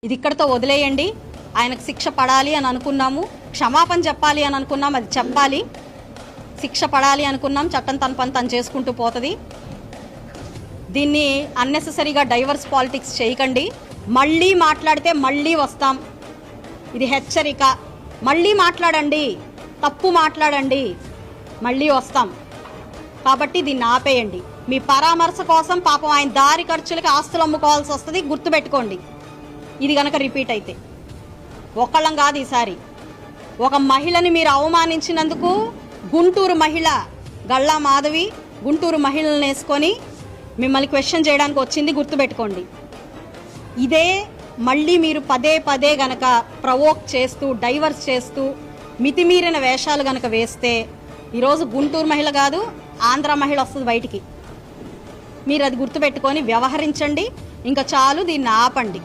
ఇది ఇక్కడితో వదిలేయండి. ఆయనకు శిక్ష పడాలి అని అనుకున్నాము, క్షమాపణ చెప్పాలి అని అనుకున్నాం, అది చెప్పాలి. శిక్ష పడాలి అనుకున్నాం, చట్టం తన పని తను చేసుకుంటూ పోతుంది. దీన్ని అన్నెసెసరీగా డైవర్స్ పాలిటిక్స్ చేయకండి. మళ్ళీ మాట్లాడితే మళ్ళీ వస్తాం, ఇది హెచ్చరిక. మళ్ళీ మాట్లాడండి, తప్పు మాట్లాడండి, మళ్ళీ వస్తాం. కాబట్టి దీన్ని ఆపేయండి. మీ పరామర్శ కోసం పాపం ఆయన దారి ఖర్చులకి ఆస్తులు అమ్ముకోవాల్సి వస్తుంది, గుర్తుపెట్టుకోండి. ఇది కనుక రిపీట్ అయితే ఒకళ్ళం కాదు, ఈసారి ఒక మహిళని మీరు అవమానించినందుకు గుంటూరు మహిళ గల్లా మాధవి గుంటూరు మహిళలను వేసుకొని మిమ్మల్ని క్వశ్చన్ చేయడానికి వచ్చింది, గుర్తుపెట్టుకోండి. ఇదే మళ్ళీ మీరు పదే పదే గనక ప్రవోక్ చేస్తూ డైవర్స్ చేస్తూ మితిమీరిన వేషాలు గనక వేస్తే ఈరోజు గుంటూరు మహిళ కాదు, ఆంధ్ర మహిళ వస్తుంది బయటికి. మీరు అది గుర్తుపెట్టుకొని వ్యవహరించండి. ఇంకా చాలు, దీన్ని ఆపండి.